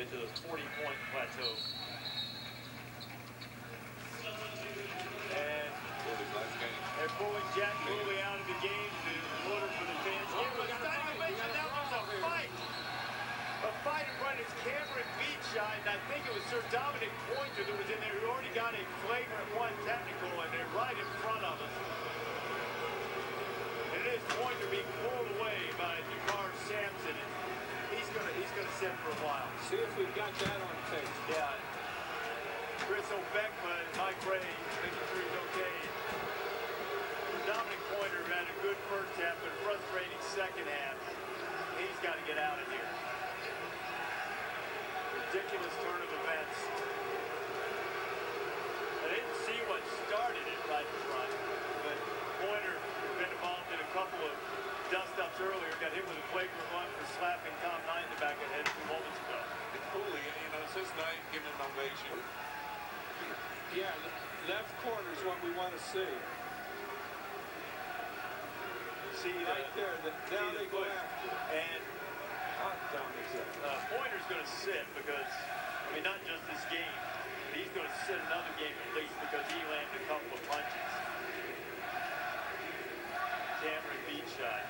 get to the 40-point plateau. And they're pulling Jack Cooley out of the game in order for the fans. That was a fight. A fight in front of Cameron Beachside, and I think it was Sir Dominic Pointer that was in there who already got a flagrant one technical, and they're right in front of us. And it is Pointer being pulled away by Dakar Sampson. And he's gonna sit for a while. See if we've got that on tape. Yeah. Chris O'Beckman and Mike Ray making sure he's okay. Dominic Pointer had a good first half, but frustrating second half. He's got to get out of here. Ridiculous turn of events. I didn't see what started it right in front, but Pointer has been involved in a couple of dust-ups earlier. Got hit with a flagrant one for slapping Tom Knight in the back of the head a few moments ago. And Cooley, you know, it's his night, giving an ovation. Yeah, left corner is what we want to see. See right there. Now they go after it. And Pointer's going to sit because, I mean, not just this game, but he's going to sit another game at least because he landed a couple of punches. Cameron Beachside.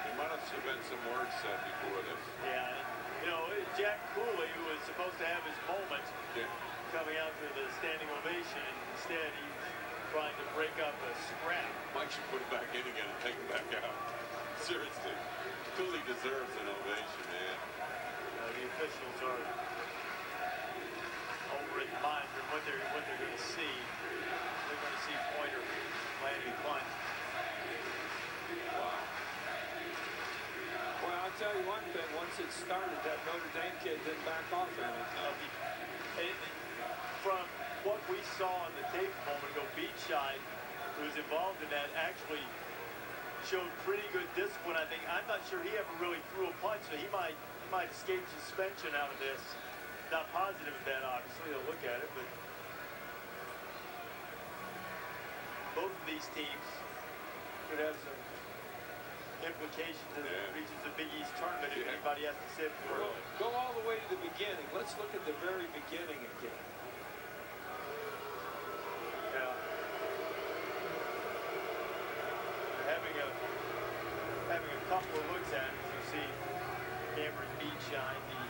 There might have been some words said before this. Yeah, you know, Jack Cooley, who was supposed to have his moment coming out to the standing ovation, instead he's trying to break up a scrap. Mike should put it back in again and take it back out. Seriously. Cooley deserves an ovation, man. The officials are over at the monitor what they're going to see. They're going to see Pointer landing punch. Wow. Well, I'll tell you one thing. Once it started, that Notre Dame kid didn't back off at it. From what we saw on the tape a moment ago, Beachside, who was involved in that, actually showed pretty good discipline. I think I'm not sure he ever really threw a punch, so he might escape suspension out of this. Not positive of that, obviously. They'll look at it, but both of these teams could have some implications as it reaches the Big East tournament if anybody has to sit for early. Go all the way to the beginning. Let's look at the very beginning again. Yeah. Having a couple of looks at it, you see Cameron Beachside, the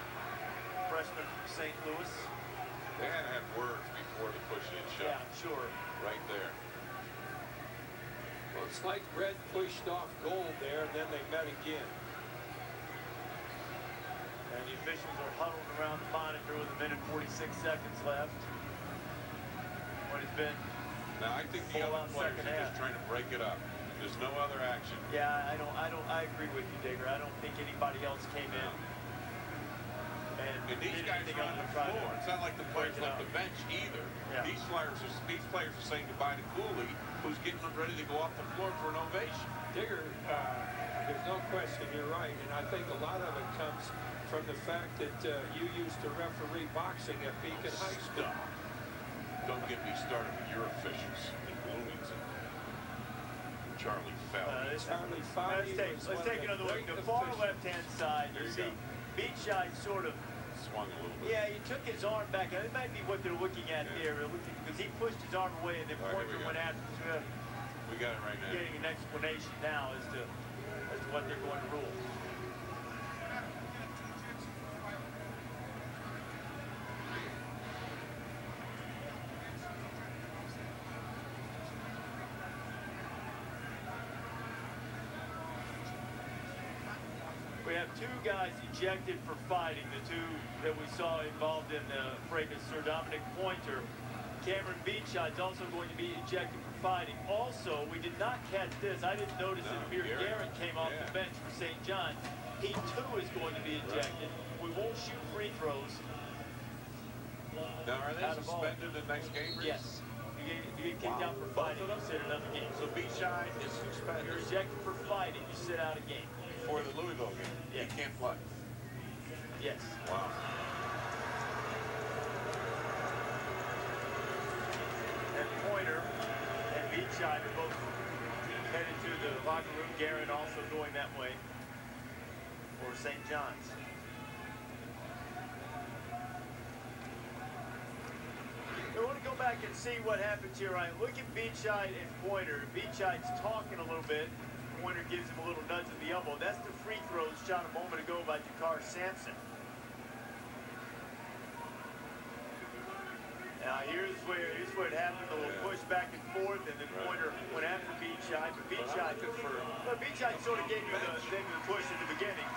freshman from St. Louis. They had to have words before the push-in shot. Yeah, I'm sure. Right there. Well, it's like red pushed off gold there, and then they met again. And the officials are huddled around the monitor with 1 minute 46 seconds left. What has been now, I think the other players are just trying to break it up. There's no other action. Yeah, I agree with you, Digger. I don't think anybody else came in. And these guys are on the floor. It's not like the players left the bench either. Yeah. These players are saying goodbye to Cooley, who's getting them ready to go off the floor for an ovation. Digger, there's no question, you're right, and I think a lot of it comes from the fact that you used to referee boxing at Beacon High School. Don't get me started with your officials in Bloomington. Charlie Fowley. Let's take another look. The far left-hand side, you see Beachside sort of swung a little bit. Yeah, he took his arm back. It might be what they're looking at there, because he pushed his arm away and then Pointer went after him. We got it right now. Getting an explanation now as to what they're going to rule. We have two guys ejected for fighting, the two that we saw involved in the fracas, Sir Dominic Pointer. Cameron Beachside is also going to be ejected for fighting. Also, we did not catch this. I didn't notice that Amir Garrett came off the bench for St. John. He too is going to be ejected. We won't shoot free throws. Now, are they suspended the next game? Yes. You get kicked out for fighting, you sit another game. So Beachside is suspended. You're ejected for fighting, you sit out a game. For the Louisville game. Yeah. He can't play. Yes. Wow. And Pointer and Beachside are both headed to the locker room. Garrett also going that way for St. John's. back and see what happens here, Ryan. Look at Beachside and Pointer. Beachside's talking a little bit. Pointer gives him a little nudge in the elbow. That's the free throws shot a moment ago by Jakar Sampson. Now here's where it happened. A little push back and forth, and then Pointer went after Beachside, but Beachside sort of gave him the push in the beginning.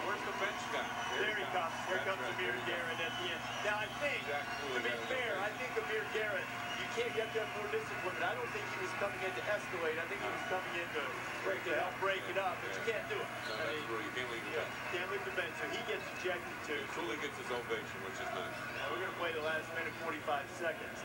Where's the bench guy? There he comes. Here comes Amir Garrett at the end. Now I think, to be fair, I think Amir Garrett, you have to have more discipline, but I don't think he was coming in to escalate. I think he was coming in to help break it up, but you can't do it. No, that's where you can't leave the bench. Can't leave the bench, so he gets ejected too. Truly gets his ovation, which is nice. Now we're going to play the last minute 45 seconds.